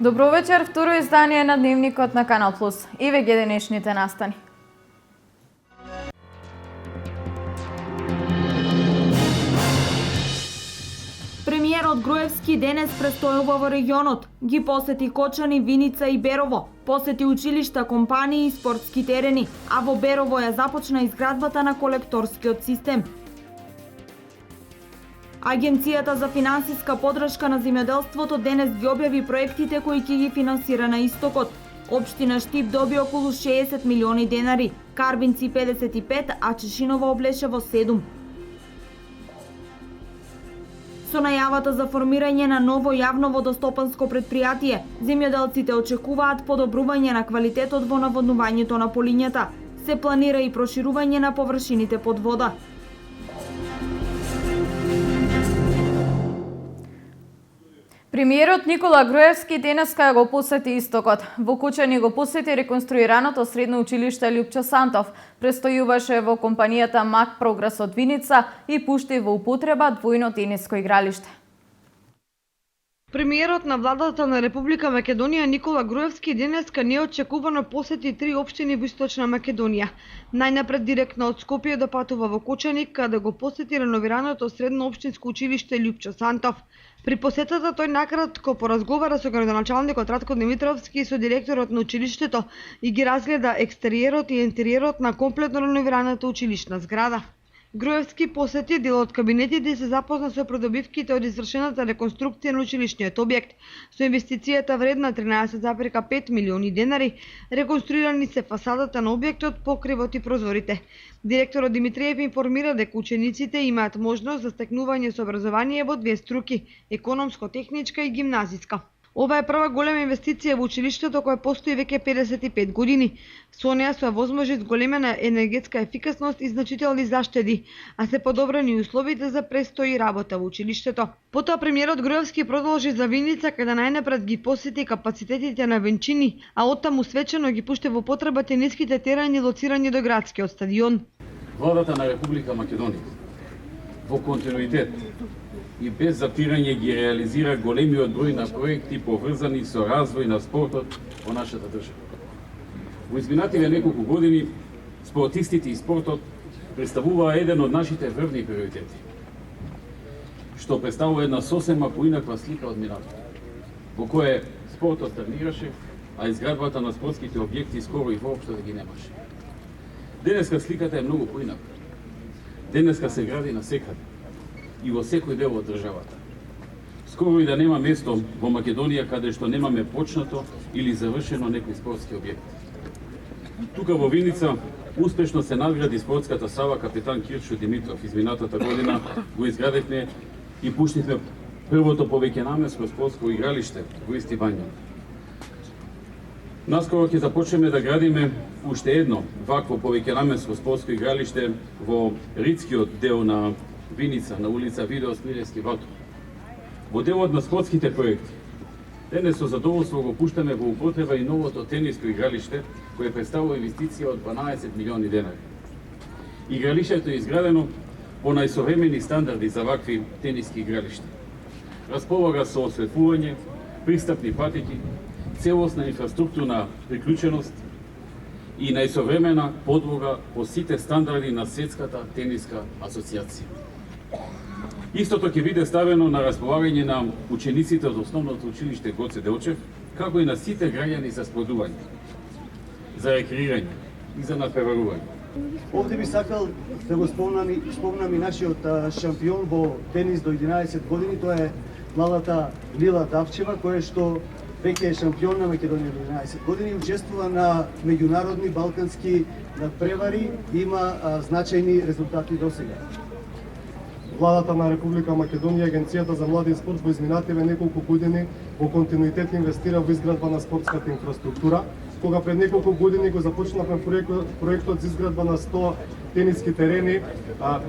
Добро вечер, второ издание на Дневникот на Канал Плюс. Еве ги денешните настани. Премиерот Груевски денес престојува во регионот. Ги посети Кочани, Виница и Берово. Посети училишта, компании и спортски терени, а во Берово ја започна изградбата на колекторскиот систем. Агенцијата за финансиска поддршка на земјоделството денес ги објави проектите кои ќе ги финансира на истокот. Општина Штип доби околу 60 милиони денари, Карвинци 55, а Чешиново облешево 7. Со најавата за формирање на ново јавно водостопанско претпријатие, земјоделците очекуваат подобрување на квалитетот во наводнувањето на полињата. Се планира и проширување на површините под вода. Премиерот Никола Груевски денеска го посети истокот. Во Кучани го посети реконструираното средно училиште Љупчо Сантов, престојуваше во компанијата МАК Прогрес од Виница и пушти во употреба двојно тениско игралиште. Премиерот на владата на Република Македонија Никола Груевски денеска неочекувано посети 3 општини во Источна Македонија. Најнапред директно од Скопје допатува во Кочани, каде го посети реновираното средно општинско училиште Љупчо Сантов. При посетата тој накратко поразговара со градоначалникот Ратко Димитровски и со директорот на училиштето и ги разгледа екстериерот и интериерот на комплетно реновираната училишна зграда. Груевски посети дел од кабинетите и се запозна со придобивките од извршената реконструкција на училишниот објект. Со инвестицијата вредна 13,5 милиони денари, реконструирани се фасадата на објектот, покривот и прозорите. Директорот Димитриев информира дека учениците имаат можност за стекнување со образование во две струки – економско-техничка и гимназиска. Ова е прва голема инвестиција во училиштето која постои веќе 55 години. Со неа се возможи зголемена енергетска ефикасност и значителни заштеди, а се подобрени условите за престој и работа во училиштето. Потоа премиерот Груевски продолжи за Виница, каде најнапред ги посети капацитетите на Венчини, а оттаму свечено ги пушти во употреба тениските терени лоцирани до градскиот стадион. Владата на Република Македонија во континуитет и без запирање ги реализира големиот број на проекти поврзани со развој на спортот во нашата држава. Во изминативе неколку години спортистите и спортот представуваа еден од нашите врвни приоритети, што представува една сосема поинаква слика од минатото, во кое спортот стагнираше, а изградбата на спортските објекти скоро и воопшто да ги немаше. Денеска сликата е многу поинаква. Денеска се гради на секаде и во секој дел од државата. Скоро и да нема место во Македонија каде што немаме почнато или завршено некој спортски објект. Тука во Виница успешно се надгради спортската сала капитан Кирчо Димитров. Изминатата година го изградивме и пуштивме првото повеќенамensко спортско игралиште во Исти Бања. Наскоро ќе започнеме да градиме уште едно вакво повеќенамensко спортско игралиште во ридскиот дел на Виница, на улица Видео Смилевски Батов. Во делот на спортските проекти, денес со задоволство го пуштаме во употреба и новото тениско игралиште, кое представува инвестиција од 12 милиони денари. Игралиштето е изградено по најсовремени стандарди за вакви тениски игралишта. Располага со осветлување, пристапни патеки, целосна инфраструктурна приклученост и најсовремена подлога по сите стандарди на Светската тениска асоцијација. Истото ќе биде ставено на располагање на учениците од основното училиште Гоце Делчев, како и на сите граѓани за сподување, за рекреирање и за надпреварување. Овде би сакал да го спомнам и нашиот шампион во тенис до 11 години, тоа е младата Лила Давчева, која што веќе е шампион на Македонија до 11 години и учествува на меѓународни балкански надпревари и има значајни резултати досега. Владата на Република Македонија, Агенцијата за млади и спорт во изминативе неколку години во континуитет инвестира во изградба на спортската инфраструктура. Кога пред неколку години го започнавме проектот за изградба на 100 тениски терени,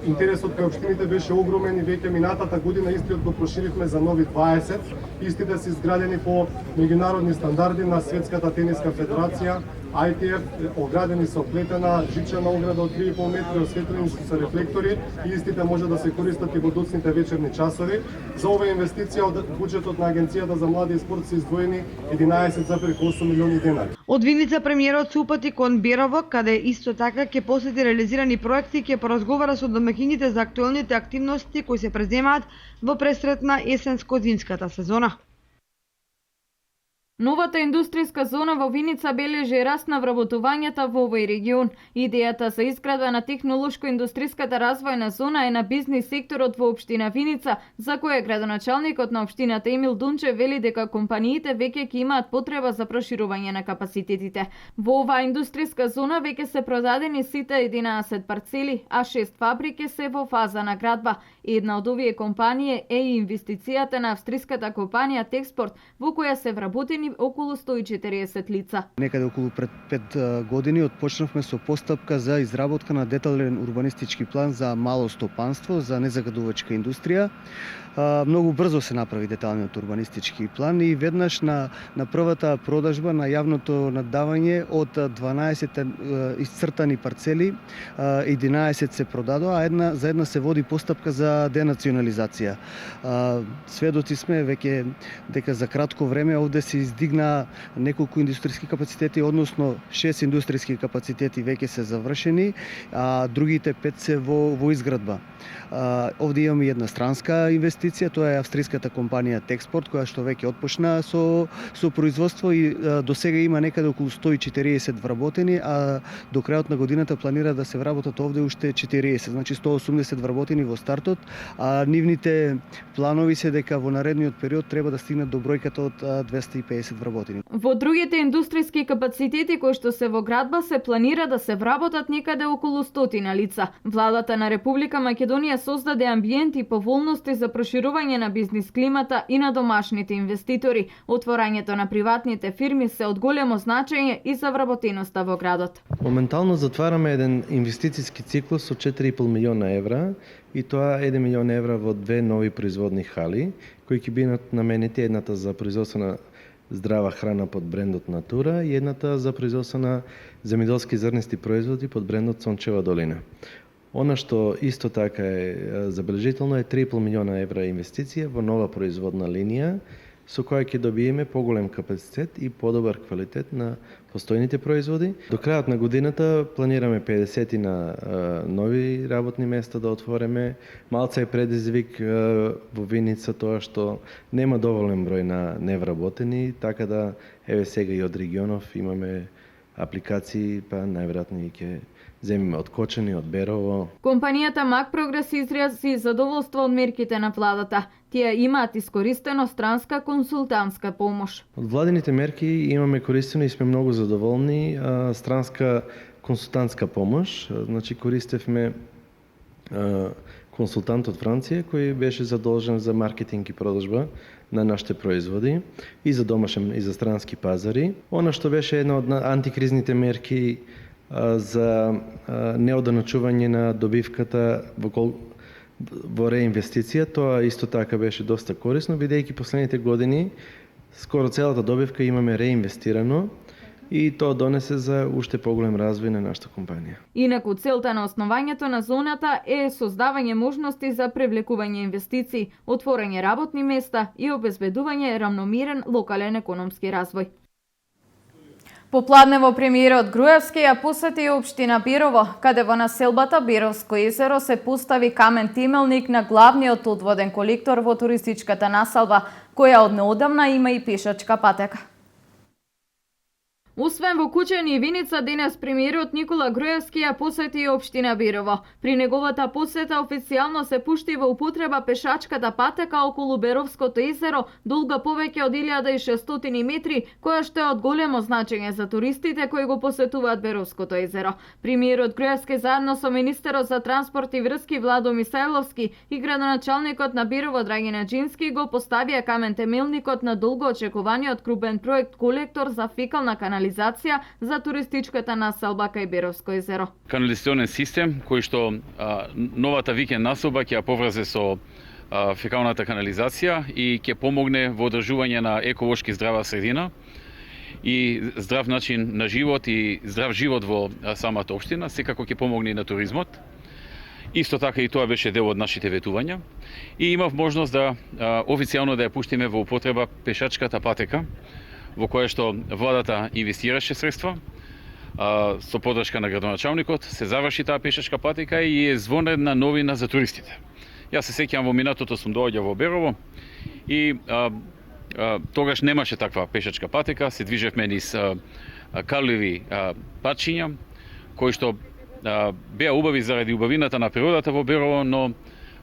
интересот кај општините беше огромен и веќе минатата година истиот го проширивме за нови 20. Истите се изградени по меѓународни стандарди на Светската тениска федерација, ITF оградени со плетена жичана ограда од 3,5 метри, осветлени со рефлектори и истите може да се користат и во доцните вечерни часови. За оваа инвестиција од буџетот на Агенцијата за млади и спорт се издвоени 11,8 милиони денари. Од Виница премиерот се упати кон Берово, каде исто така ќе посети реализирани проекти и ќе поразговара со домаќините за актуелните активности кои се преземаат во пресрет на есенско-зимската сезона. Новата индустријска зона во Виница бележи раст на вработувањата во овој регион. Идејата за изградба на технолошко-индустријската развојна зона е на бизнис секторот во општина Виница, за која градоначалникот на општината Емил Дунчев вели дека компаниите веќе ќе имаат потреба за проширување на капацитетите. Во оваа индустријска зона веќе се продадени сите 11 парцели, а 6 фабрики се во фаза на градба. Една од овие компании е и инвестицијата на австриската компанија Техспорт, во која се вработени околу 140 лица. Некаде околу пред 5 години отпочнавме со постапка за изработка на детален урбанистички план за мало стопанство, за незагадувачка индустрија. Многу брзо се направи деталниот урбанистички план и веднаш на првата продажба на јавното наддавање од 12 исцртани парцели, 11 се продадоа, а за една се води постапка за денационализација. Сведоци сме веќе дека за кратко време овде се издигна неколку индустријски капацитети, односно 6 индустријски капацитети веќе се завршени, а другите 5 се во изградба. Овде имаме една странска инвестиција, тоа е австриската компанија Техспорт, која што веќе отпочна со производство и до сега има некаде околу 140 вработени, а до крајот на годината планира да се вработат овде уште 40, значи 180 вработени во стартот, а нивните планови се дека во наредниот период треба да стигнат до бројката од 250 вработени. Во другите индустријски капацитети кои што се во градба се планира да се вработат некаде околу 100 лица. Владата на Република Македонија создаде амбиент и поволности за проширување на бизнис климата и на домашните инвеститори. Отворањето на приватните фирми се од големо значење и за вработеноста во градот. Моментално затвараме еден инвестицијски циклус со 4,5 милиона евра и тоа 1 милион евра во две нови производни хали, кои ќе бидат наменети, едната за производство на здрава храна под брендот Натура и едната за производство на земјоделски зрнести производи под брендот Сончева долина. Она што исто така е забележително е 3,5 милиона евра инвестиција во нова производна линија, со која ќе добиеме поголем капацитет и подобар квалитет на постојните производи. До крајот на годината планираме 50 на нови работни места да отвориме. Малце е предизвик во Виница тоа што нема доволен број на невработени, така да еве сега и од регионов имаме апликации, па најверојатно ќе земиме од Кочани, од Берово. Компанијата Мак Прогрес изрази задоволство од мерките на владата. Тие имаат искористено странска консултантска помош. Од владините мерки имаме користено и сме многу задоволни странска консултантска помош. Значи користевме консултант од Франција кој беше задолжен за маркетинг и продажба на нашите производи и за домашен и за странски пазари. Она што беше една од антикризните мерки за неоданачување на добивката во реинвестиција, тоа исто така беше доста корисно, бидејќи последните години скоро целата добивка имаме реинвестирано и тоа донесе за уште поголем развој на нашата компанија. Инаку целта на основањето на зоната е создавање можности за привлекување инвестиции, отворање работни места и обезбедување равномерен локален економски развој. Попладнево премиерот Груевски ја посети општина Бирово, каде во населбата Бировско езеро се постави камен темелник на главниот одводен колектор во туристичката населба, која од неодамна има и пешачка патека. Освен во Кучани и Виница, денес премиерот Никола Груевски ја посети и општина Бирово. При неговата посета официјално се пушти во употреба пешачката патека околу Беровското езеро, долга повеќе од 1600 метри, која што е од големо значење за туристите кои го посетуваат Беровското езеро. Премиерот Груевски заедно со министерот за транспорт и врски Владо Мисајловски и градоначалникот на Бирово Драгина Джински го поставија камен темелникот на долго очекуваниот крупен проект колектор за фекална канализација за туристичката населба кај Беровско езеро. Канализационен систем кој што новата викенд населба ќе ја поврзе со фекалната канализација и ќе помогне во одржување на еколошки здрава средина. и здрав начин на живот и здрав живот во самата општина, секако ќе помогне и на туризмот. Исто така и тоа беше дел од нашите ветувања. И имав можност да официјално да ја пуштиме во употреба пешачката патека, во која што владата инвестираше средства, со поддршка на градоначалникот, се заврши таа пешачка патека и е звонедна новина за туристите. Јас се сеќавам во минатото сум доаѓал во Берово и тогаш немаше таква пешачка патека, се движевме низ каливи патчиња, кои што беа убави заради убавината на природата во Берово, но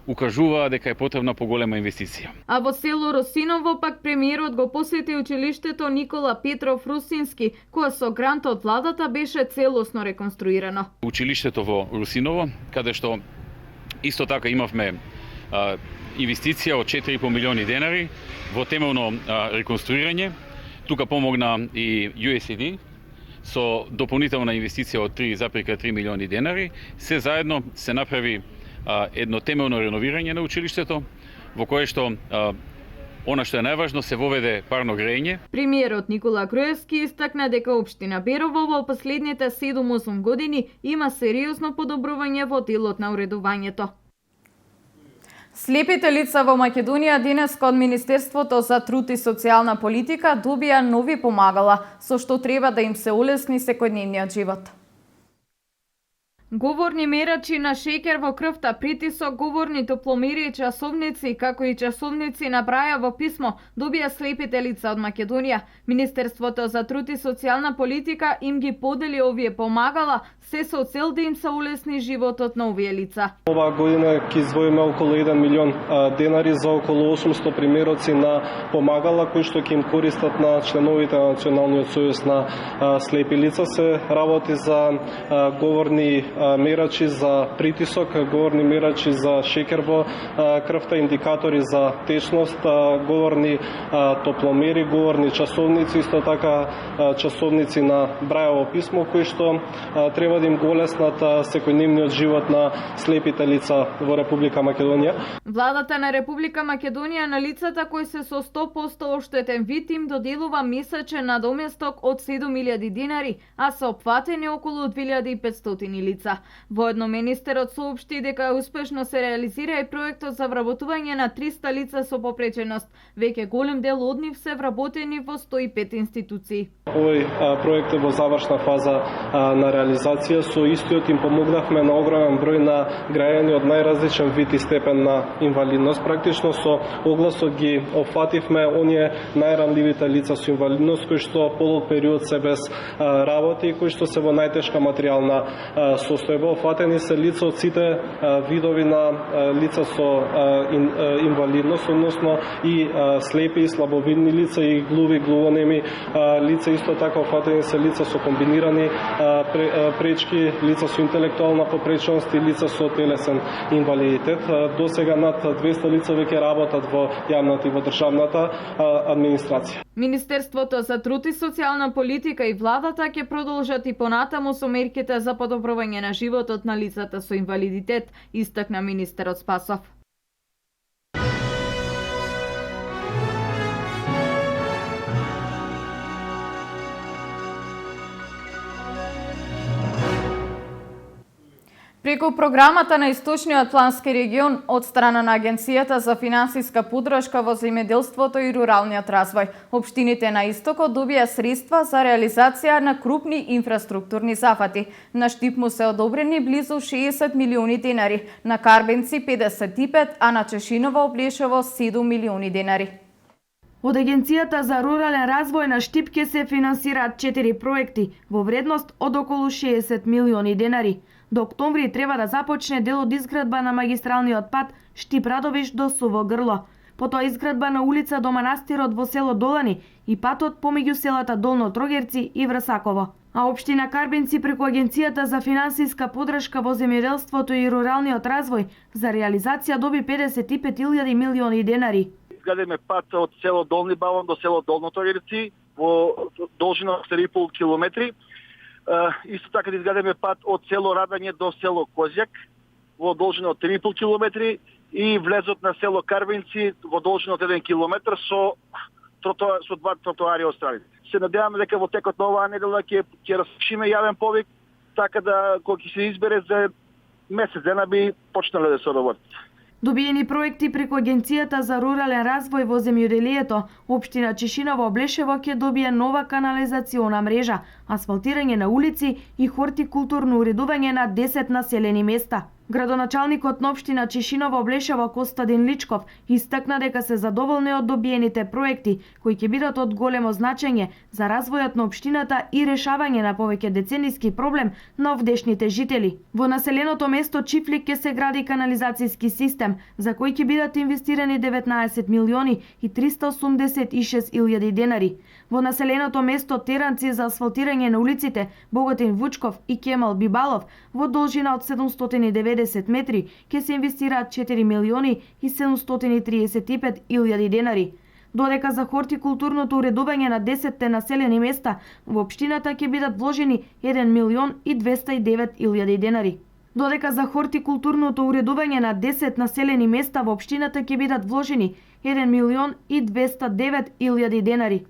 укажуваа дека е потребна поголема инвестиција. А во село Росиново пак премиерот го посети училиштето Никола Петров Русински, кое со грант од владата беше целосно реконструирано. Училиштето во Русиново, каде што исто така имавме инвестиција од 4,5 милиони денари во темелно реконструирање. Тука помогна и USAID со дополнителна инвестиција од 3,3 милиони денари. Се заедно се направи едно темелно реновирање на училиштето, во кое што она што е најважно, се воведе парно грејење. Премиерот Никола Груевски истакна дека општина Берово во последните 7-8 години има сериозно подобрување во делот на уредувањето. Слепите лица во Македонија денеска од Министерството за труд и социјална политика добија нови помагала, со што треба да им се олесни секојдневниот живот. Говорни мерачи на шеќер во крвта, притисок, говорни топломери и часовници, како и часовници на браја во писмо, добија слепите лица од Македонија. Министерството за труд и социјална политика им ги подели овие помагала, се со цел да им се улесни животот на овие лица. Оваа година ќе издвоиме околу 1 милион денари за околу 800 примероци на помагала кои што ќе им користат на членовите на Националниот сојуз на слепи лица. Се работи за говорни мерачи за притисок, говорни мерачи за шеќер во крвта, индикатори за течност, говорни топломери, говорни часовници, исто така часовници на брајово писмо кои што треба да им го олеснат секојдневниот живот на слепите лица во Република Македонија. Владата на Република Македонија на лицата кои се со 100% оштетен вид им доделува месечен надоместок од 7.000 денари, а се опфатени околу 2.500 лица. Воедно министерот соопшти дека успешно се реализира и проектот за вработување на 300 лица со попреченост. Веќе голем дел од нив се вработени во 105 институции. Овој проект е во завршна фаза на реализација. Со истиот им помогнавме на огромен број на граѓани од најразличен вид и степен на инвалидност. Практично со огласот ги опфативме оние најранливите лица со инвалидност кои што полот период се без работа и кои што се во најтешка материјална состојба. Офатени се лица од сите видови на лица со инвалидност, односно и слепи и слабовидни лица и глуви, глувонеми лица, исто така офатени се лица со комбинирани пречки, лица со интелектуална попреченост и лица со телесен инвалидитет. До сега над 200 лица веќе работат во јавната и во државната администрација. Министерството за труд и социјална политика и владата ќе продолжат и понатаму со мерките за подобрување на животот на лицата со инвалидитет, истакна министерот Спасов. Преку програмата на Источниот плански регион од страна на Агенцијата за финансиска поддршка во земјоделството и руралниот развој, општините на Истокот добија средства за реализација на крупни инфраструктурни зафати. На Штип му се одобрени близу 60 милиони денари, на Карбенци 55, а на Чешиново Облешово 7 милиони денари. Од Агенцијата за рурален развој на Штип ќе се финансираат 4 проекти во вредност од околу 60 милиони денари. До октомври треба да започне дел од изградба на магистралниот пат Штип-Радовиш до Суво Грло. Потоа изградба на улица до манастирот во село Долани и патот помеѓу селата Долно Трогерци и Врсаково. А општина Карбенци преку Агенцијата за финансиска поддршка во земјоделството и руралниот развој за реализација доби 55.000 милиони денари. Изградиме пат од село Долни Бавон до село Долно Трогерци во должина 4,5 километри. Исто така да изградиме пат од село Радање до село Козјак во должина од 3,5 километри и влезот на село Карбенци во должина од 1 километар со два тротоари од страните. се надеваме дека во текот на оваа недела ќе распишиме јавен повик, така да кога ќе се избере за месец дена би почнале да се работат. Добиени проекти преку Агенцијата за рурален развој во земјоделието, општина Чешиново Облешево ќе добие нова канализациона мрежа, асфалтирање на улици и хортикултурно уредување на 10 населени места. Градоначалникот на општина Чешиново Облешево Костадин Личков истакна дека се задоволни од добиените проекти, кои ќе бидат од големо значење за развојот на општината и решавање на повеќе децениски проблем на овдешните жители. Во населеното место Чифлик ќе се гради канализацијски систем, за кој ќе бидат инвестирани 19 милиони и 386 илјади денари. Во населеното место Теранци за асфалтирање на улиците Богатин Вучков и Кемал Бибалов во должина од 790 метри ќе се инвестираат 4 милиони и 735 илјади денари. Додека за хортикултурното уредување на 10 населени места во општината ќе бидат вложени 1 милион и 209 илјади денари. Додека за хортикултурното уредување на 10 населени места во општината ќе бидат вложени 1 милион и 209 илјади денари.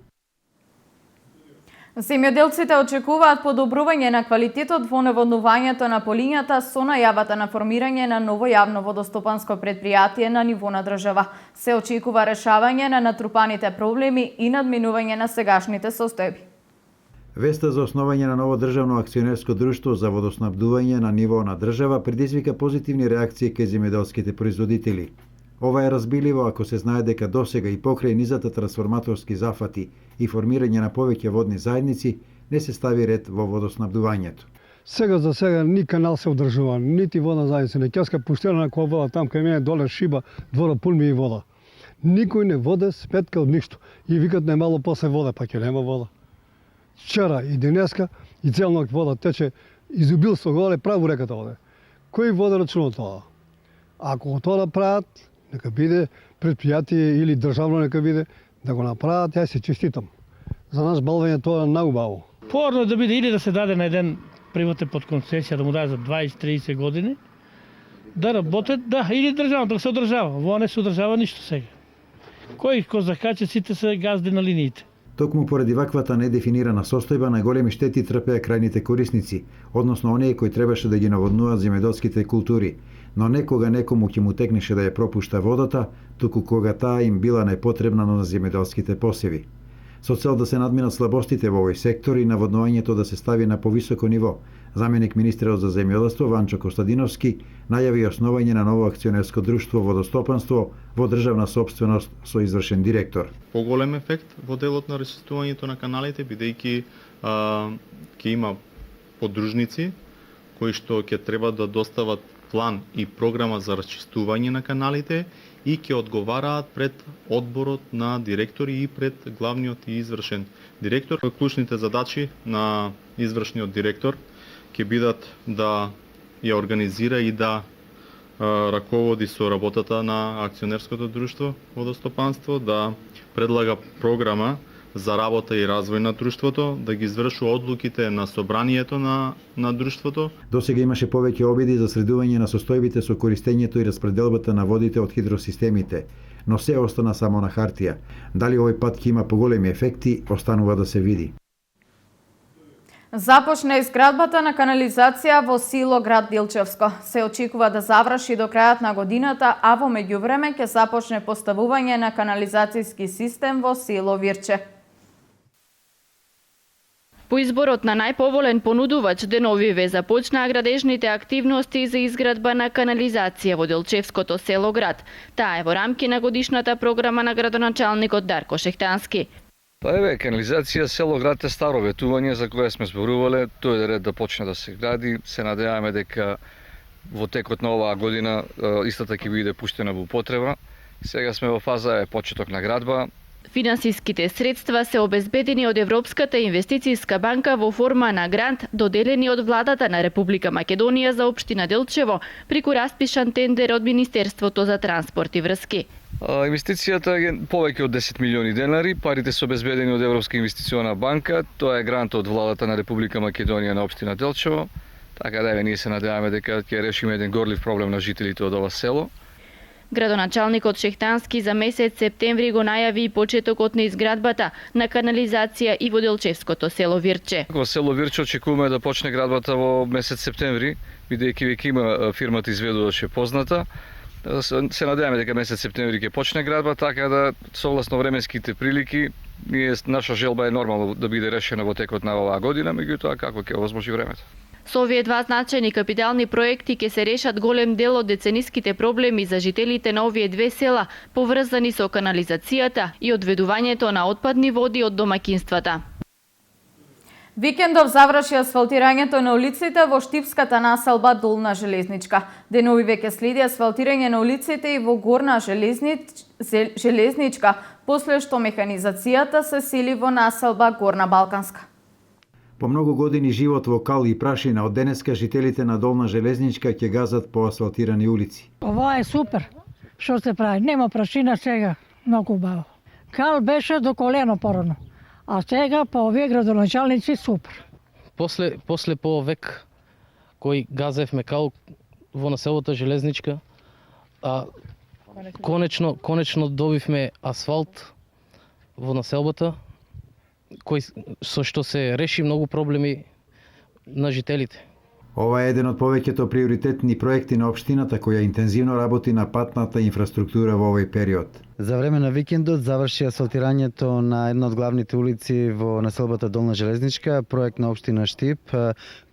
Земјоделците очекуваат подобрување на квалитетот во наводнувањето на полињата со најавата на формирање на ново јавно водостопанско предпријатие на ниво на држава. Се очекува решавање на натрупаните проблеми и надминување на сегашните состојби. Веста за основање на ново државно акционерско друштво за водоснабдување на ниво на држава предизвика позитивни реакции кај земјоделските производители. Ова е разбиливо ако се знае дека досега и покрај низата трансформаторски зафати и формирање на повеќе водни заедници не се стави ред во водоснабдувањето. Сега за сега ни канал се одржува, нити водна заедница, не кјаска пуштена која вода там кај мене доле шиба, двора пун ми и вода. Никој не воде спетка од ништо и викат немало после вода, па ќе нема вода. Вчера и денеска и цел ноќ вода тече, изобилство голе право реката воде. Кој воде рачуна тоа? Ако тоа направат, нека биде предпријатие или државно нека биде, да го направат, ја се честитам. За нас балвање тоа е наубаво. Порно да биде или да се даде на еден приватен под концесија, да му даде за 20-30 години, да работат, да, или државно, да се одржава. Во не се одржава ништо сега. Кој ко закача, сите се газди на линиите. Токму поради ваквата недефинирана состојба, најголеми штети трпеа крајните корисници, односно оние кои требаше да ги наводнуваат земјоделските култури, но некога некому ќе му текнеше да ја пропушта водата, туку кога таа им била најпотребна на земјоделските посеви. Со цел да се надминат слабостите во овој сектор и наводнувањето да се стави на повисоко ниво, заменик министерот за земјоделство Ванчо Костадиновски најави основање на ново акционерско друштво водостопанство во државна сопственост со извршен директор. Поголем ефект во делот на речистувањето на каналите, бидејќи ќе има подружници кои што ќе треба да достават план и програма за расчистување на каналите и ќе одговараат пред одборот на директори и пред главниот и извршен директор. Клучните задачи на извршниот директор ќе бидат да ја организира и да раководи со работата на акционерското друштво водостопанство, да предлага програма за работа и развој на друштвото, да ги извршува одлуките на собранието на друштвото. Досега имаше повеќе обиди за средување на состојбите со користењето и распределбата на водите од хидросистемите, но се остана само на хартија. Дали овој пат ќе има поголеми ефекти, останува да се види. Започна изградбата на канализација во село град Дилчевско. Се очекува да заврши до крајот на годината, а во меѓувреме ќе започне поставување на канализацијски систем во село Вирче. По изборот на најповолен понудувач деновиве започнаа градежните активности за изградба на канализација во Делчевското село град. Таа е во рамки на годишната програма на градоначалникот Дарко Шехтански. Па еве, канализација село град е старо ветување за кое сме зборувале, тој е ред да почне да се гради. Се надеваме дека во текот на оваа година истата ќе биде пуштена во употреба. Сега сме во фаза е почеток на градба. Финансиските средства се обезбедени од Европската инвестицијска банка во форма на грант доделени од владата на Република Македонија за општина Делчево преку распишан тендер од Министерството за транспорт и врски. Инвестицијата е повеќе од 10 милиони денари, парите се обезбедени од Европска инвестициона банка, тоа е грант од владата на Република Македонија на општина Делчево, така да ние се надеваме дека ќе решиме еден горлив проблем на жителите од ова село. Градоначалникот Шехтански за месец септември го најави и почетокот на изградбата на канализација и во Делчевското село Вирче. Во село Вирче очекуваме да почне градбата во месец септември, бидејќи веќе има фирмата изведувач е позната. Се надеваме дека месец септември ќе почне градба, така да согласно временските прилики, наша желба е нормално да биде решена во текот на оваа година, меѓутоа како ќе овозможи времето. Со овие два значајни капитални проекти ќе се решат голем дел од децениските проблеми за жителите на овие две села, поврзани со канализацијата и одведувањето на отпадни води од домаќинствата. Викендов заврши асфалтирањето на улиците во штипската населба Долна Железничка. Денови веќе следи асфалтирање на улиците и во Горна Железничка, после што механизацијата се сели во населба Горна Балканска. По многу години живот во кал и прашина, од денеска жителите на Долна Железничка ќе газат по асфалтирани улици. Ова е супер. Што се прави? Нема прашина сега. Многу убаво. Кал беше до колено порано. А сега по овие градоначалници супер. После по век кој газевме кал во населбата Железничка, конечно добивме асфалт во населбата, со што се реши многу проблеми на жителите. Ова е еден од повеќето приоритетни проекти на општината која интензивно работи на патната инфраструктура во овој период. За време на викендот заврши асфалтирањето на една од главните улици во населбата Долна Железничка, проект на општина Штип,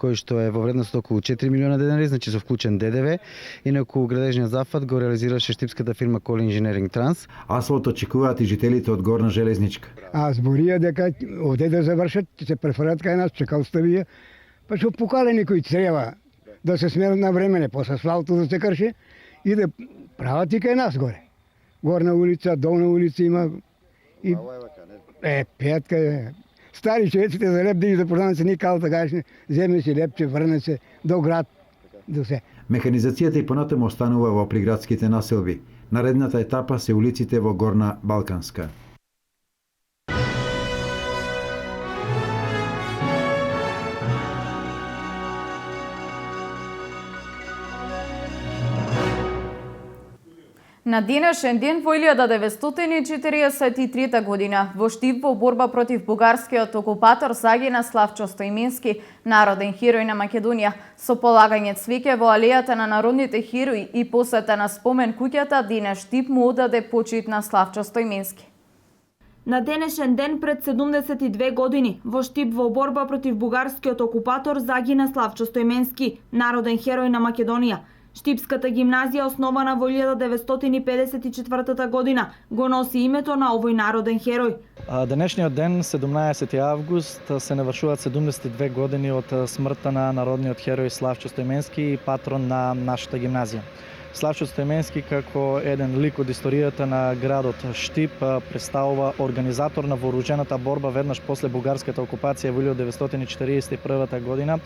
кој што е во вредност околу 4 милиона денари, значи со вклучен ДДВ. Инаку градежниот зафат го реализираше штипската фирма Коли Инженеринг Транс. Асфалт очекуваат и жителите од Горна Железничка. А зборија дека овде да завршат, се преферат кај нас, чекал ставија. Па што покалени кои треба да се сменат на време, после асфалтот да се крши и да прават и кај нас горе. Горна улица, долна улица има и петка. Стари човеците за леп да запознават се ни калта гашни, земе си лепче, врне се до град, до се. Механизацијата и понатаму останува во приградските населби. Наредната етапа се улиците во Горна Балканска. На денешен ден во 1943 година во Штип во борба против бугарскиот окупатор загина Славчо Стоименски, народен херој на Македонија. Со полагање цвеќе во алејата на народните херои и посета на спомен куќата, денес Штип му одаде почит на Славчо Стоименски. На денешен ден пред 72 години во Штип во борба против бугарскиот окупатор загина Славчо Стоименски, народен херој на Македонија. Штипската гимназија, основана во 1954 година, го носи името на овој народен херој. Денешниот ден, 17 август, се навршуваат 72 години од смртта на народниот херој Славчо Стоименски и патрон на нашата гимназија. Славчо Стоименски како еден лик од историјата на градот Штип представува организатор на вооружената борба веднаш после бугарската окупација во 1941 година.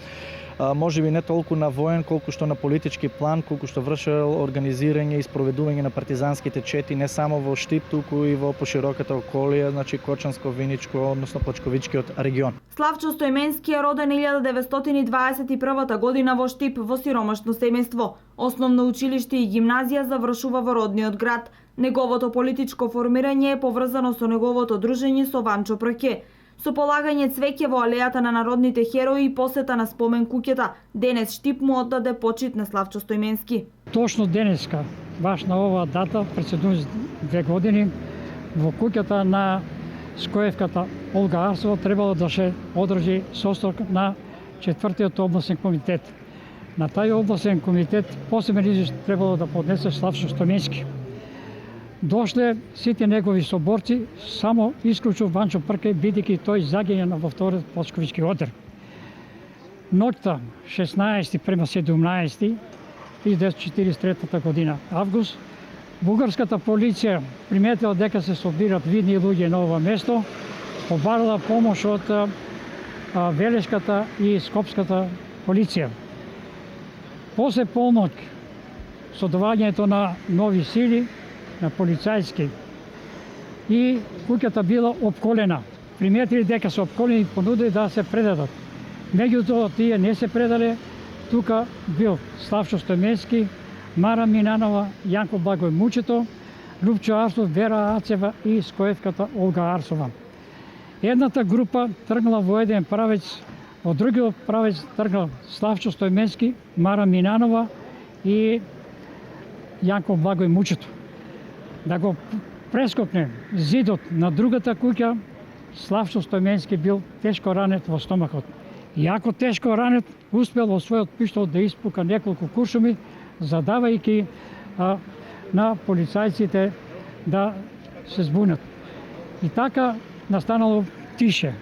Може би не толку на воен, колку што на политички план, колку што вршел организирање и спроведување на партизанските чети не само во Штип, туку и во пошироката околија, значи Кочанско, Виничко, односно Почковичкиот регион. Славчо Стоименски е роден 1921 година во Штип во сиромашно семејство. Основно училиште и гимназија завршува во родниот град. Неговото политичко формирање е поврзано со неговото дружење со Ванчо Праке. Со полагање цвеќе во алејата на народните херои и посета на спомен куќата, денес Штип му оддаде почит на Славчо Стоименски. Точно денеска, баш на оваа дата, пред 72 години, во куќата на Скоевката Олга Арсова требало да се одржи состанок на 4-тиот областен комитет. На тај областен комитет посебен извештај требало да поднесе Славчо Стоименски. Дошле сите негови соборци, само исклучив Ванчо Праке, бидејќи тој загина во вториот Почковички одер. Ноќта 16 према 17 1943 година август, бугарската полиција приметила дека се собират видни луѓе на ова место, побарала помош од Велешката и Скопската полиција. После полноќ, со доаѓањето на нови сили, на полицајски, и куќата била опколена. Приметили дека се опколени и понудили да се предадат. Меѓутоа тие не се предале. Тука бил Славчо Стоименски, Мара Минанова, Јанко Благој Мучето, Любчо Арсов, Вера Ацева и скоевката Олга Арсова. Едната група тргнала во еден правец, во другиот правец тргнал Славчо Стојменски, Мара Минанова и Јанко Благој Мучето. Да го прескокне зидот на другата куќа, Славчо Стојменски бил тешко ранет во стомахот. Иако тешко ранет, успел во својот пиштол да испука неколку куршуми, задавајќи на полицајците да се збунат. И така настанало тише.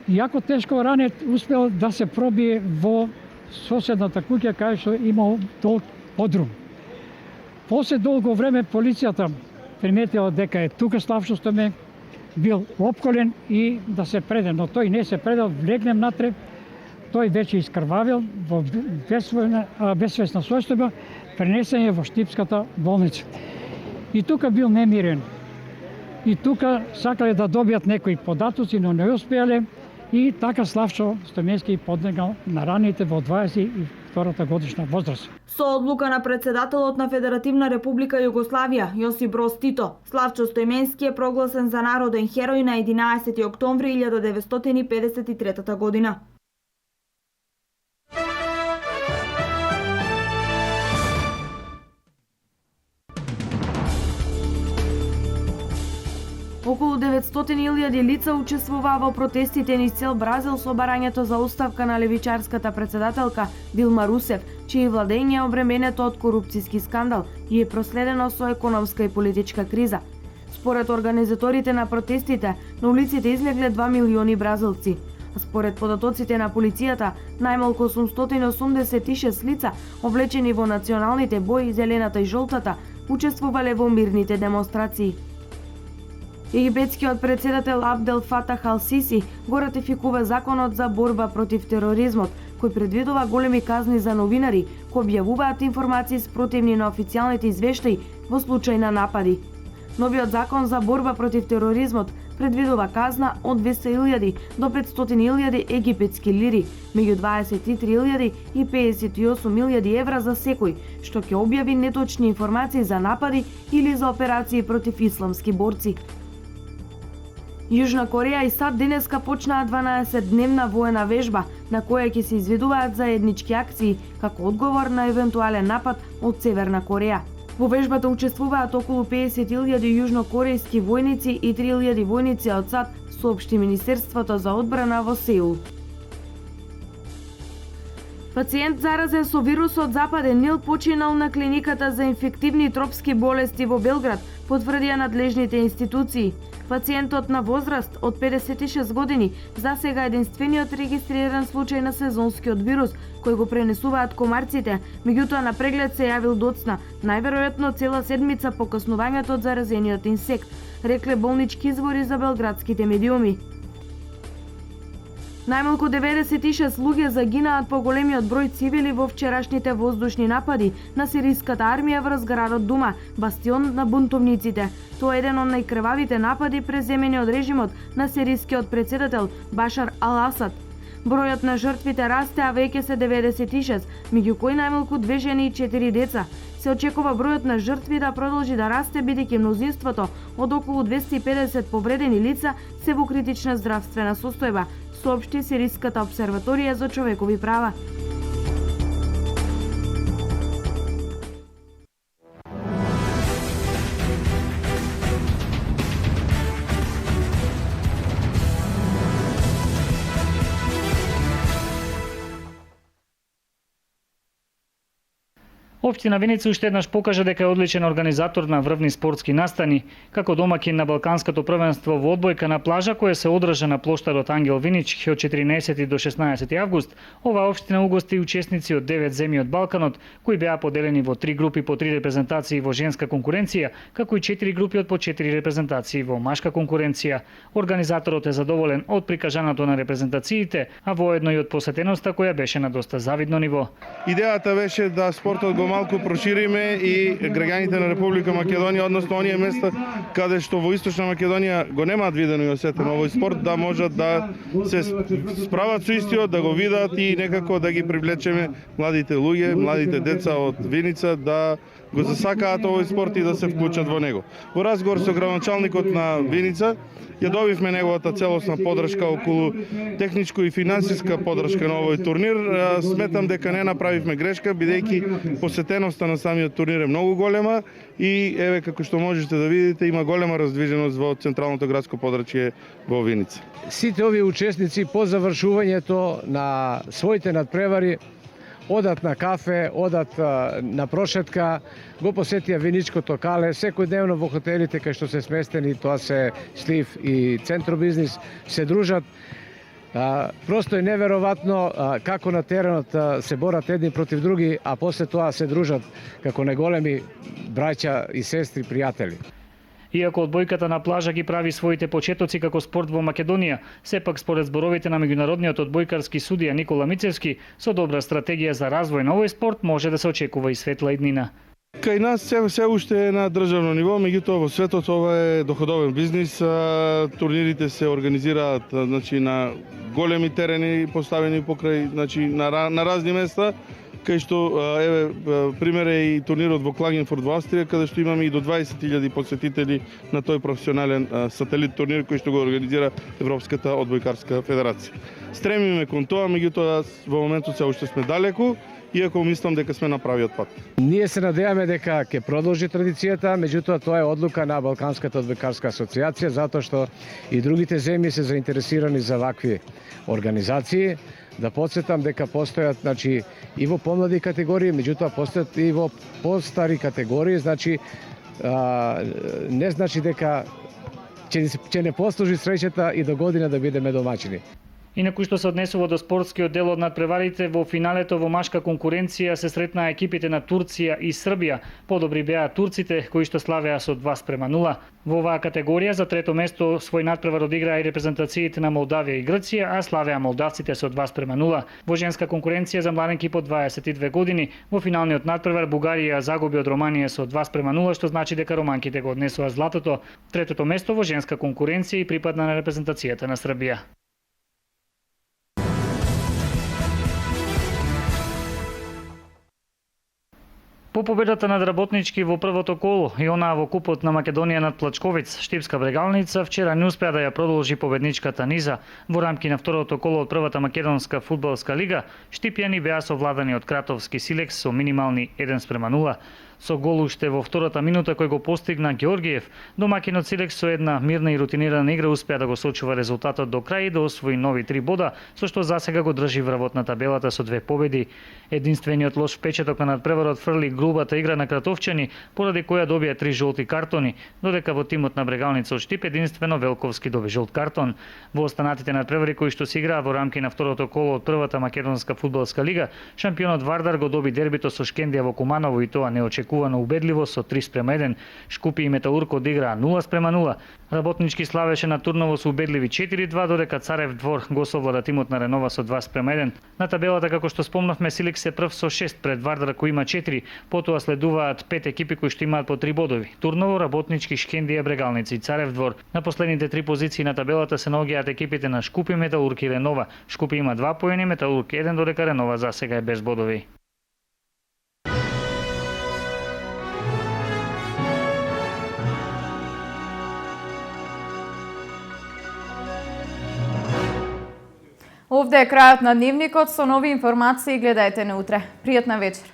Иако тешко ранет, успел да се пробие во соседната куќа кај што имал долг подрум. После долго време полицијата приметила дека е тука Славчо Стојменски, бил опколен и да се преде, но тој не се предал, влегнем натре, тој веќе искрвавил во безсвесна состојба, пренесен е во Штипската болница. И тука бил немирен. И тука сакале да добијат некои податоци, но не успеале, и така Славчо Стојменски поднегал на раните во 22-та годишна возраст. Со одлука на председателот на Федеративна република Југославија, Јосип Броз Тито, Славчо Стојменски е прогласен за народен херој на 11 октомври 1953 година. Околу 900.000 лица учествуваа во протестите низ цел Бразил со барањето за оставка на левичарската председателка Дилма Русев, чие владење е обременето од корупцијски скандал и е проследено со економска и политичка криза. Според организаторите на протестите, на улиците излегле 2 милиони бразилци. А според податоците на полицијата, најмалку 886 лица, облечени во националните бои, зелената и жолтата, учествувале во мирните демонстрации. Египетскиот председател Абдел Фатах Ал-Сиси го ратификува законот за борба против тероризмот, кој предвидува големи казни за новинари кои објавуваат информации спротивни на официјалните извештаи во случај на напади. Новиот закон за борба против тероризмот предвидува казна од 200.000 до 500.000 египетски лири, меѓу 23.000 и 58.000 евра за секој што ќе објави неточни информации за напади или за операции против исламски борци. Јужна Кореја и САД денеска почнаа 12-дневна воена вежба, на која ќе се изведуваат заеднички акции како одговор на евентуален напад од Северна Кореја. Во вежбата учествуваат околу 50.000 јужнокорејски војници и 3.000 војници од САД, соопшти Министерството за одбрана во Сеул. Пациент заразен со вирусот Западен Нил починал на клиниката за инфективни тропски болести во Белград, потврдија надлежните институции. Пациентот на возраст од 56 години засега единствениот регистриран случај на сезонскиот вирус, кој го пренесуваат комарците, меѓутоа на преглед се јавил доцна, најверојатно цела седмица по каснувањето од заразениот инсект, рекле болнички извори за белградските медиуми. Најмалку 96 луѓе загинаат по големиот број цивили во вчерашните воздушни напади на сириската армија врз градот Дума, бастион на бунтовниците. Тоа е еден од најкрвавите напади преземени од режимот на сирискиот председател Башар Ал-Асад. Бројот на жртвите расте, а веќе се 96, меѓу кои најмалку 2 жени и 4 деца. Се очекува бројот на жртви да продолжи да расте, бидејќи мнозинството од околу 250 повредени лица се во критична здравствена состојба, соопшти Сириската обсерваторија за човекови права. Општина Виница уште еднаш покажа дека е одличен организатор на врвни спортски настани, како домакин на Балканското првенство во одбојка на плажа која се одржа на плоштадот Ангел Винич од 14 до 16 август. Оваа општина угости учесници од 9 земји од Балканот, кои беа поделени во 3 групи по 3 репрезентации во женска конкуренција, како и 4 групи од по 4 репрезентации во машка конкуренција. Организаторот е задоволен од прикажаното на репрезентациите, а воедно и од посетеноста која беше на доста завидно ниво. Идејата беше да спортот го малку прошириме и граѓаните на Република Македонија, односно оние места каде што во Источна Македонија го немаат видено и осетено овој спорт, да можат да се справат со истиот, да го видат и некако да ги привлечеме младите луѓе, младите деца од Виница да го засакаат овој спорт и да се вклучат во него. Во разговор со градоначалникот на Виница ја добивме неговата целосна подршка околу техничко и финансиска подршка на овој турнир. Сметам дека не направивме грешка, бидејќи посетеноста на самиот турнир е многу голема и еве како што можете да видите има голема раздвиженост во централното градско подрачје во Виница. Сите овие учесници по завршувањето на своите надпревари одат на кафе, одат на прошетка, го посетија Виничкото кале, секојдневно во хотелите кај што се сместени, тоа се Слив и Центробизнис, се дружат. Просто е неверојатно како на теренот се борат едни против други, а после тоа се дружат како неголеми браќа и сестри, пријатели. Иако одбојката на плажа ги прави своите почетоци како спорт во Македонија, сепак според зборовите на меѓународниот одбојкарски судија Никола Мицевски, со добра стратегија за развој на овој спорт може да се очекува и светла иднина. Кај нас се уште е на државно ниво, меѓутоа во светот ова е доходовен бизнис. Турнирите се организираат на големи терени поставени покрај на разни места, кај што пример е и турнирот во Клагенфурт во Австрија, каде што имаме и до 20.000 посетители на тој професионален сателит турнир кој што го организира Европската одбојкарска федерација. Стремиме кон тоа, меѓутоа во моментот се уште сме далеку, иако мислам дека сме на правиот пат. Ние се надеваме дека ќе продолжи традицијата, меѓутоа тоа е одлука на Балканската одбојкарска асоциација, затоа што и другите земји се заинтересирани за вакви организации. Да подсетам дека постојат и во помлади категории, меѓутоа постојат и во постари категории, не значи дека ќе не послужи среќата и до година да бидеме домаќини. Инаку што се однесува до спортскиот дел од надпреварите, во финалето во машка конкуренција се сретнаа екипите на Турција и Србија. Подобри беа турците, кои што славеа со 2:0. Во оваа категорија за трето место свој надпревар одиграа и репрезентациите на Молдавија и Грција, а славеа молдавците со 2:0. Во женска конкуренција за младенки по 22 години, во финалниот надпревар Бугарија загуби од Романија со 2:0, што значи дека романките го однесоа златото. Третото место во женска конкуренција и припадна на репрезентацијата на Србија. По победата над Работнички во првото коло и онаа во Купот на Македонија над Плачковиц, Штипска брегалница вчера не успеа да ја продолжи победничката низа. Во рамки на второто коло од првата македонска фудбалска лига, Штипјани беа совладани од Кратовски Силекс со минимални 1:0. Со гол уште во втората минута кој го постигна Георгиев, домакинот Силекс со една мирна и рутинирана игра успеа да го сочува резултатот до крај и да освои нови 3 бода, со што засега го држи врвот на табелата со 2 победи. Единствениот лош впечаток на надпреварот фрли грубата игра на кратовчани, поради која добија 3 жолти картони, додека во тимот на брегалница од Штип единствено Велковски доби жолт картон. Во останатите надпревари кои што се играа во рамки на второто коло од првата македонска фудбалска лига, шампионот Вардар го доби дербито со Шкендија во Куманово и тоа неочекувано убедливо со 3:1. Шкупи и Металург одиграа 0:0. Работнички славеше на Турново со убедливи 4:2, додека Царев двор го совлада тимот на Ренова со 2:1. На табелата, како што спомнавме, Силекс се прв со 6 пред Вардар кој има 4, потоа следуваат 5 екипи кои што имаат по 3 бодови. Турново, Работнички, Шкендија, Брегалници и Царев двор. На последните 3 позиции на табелата се наоѓаат екипите на Шкупи, Металург и Ренова. Шкупи има 2 поени, Металург 1, додека Ренова засега е без бодови. Овде е крајот на дневникот, со нови информации гледајте не утре. Пријатна вечер.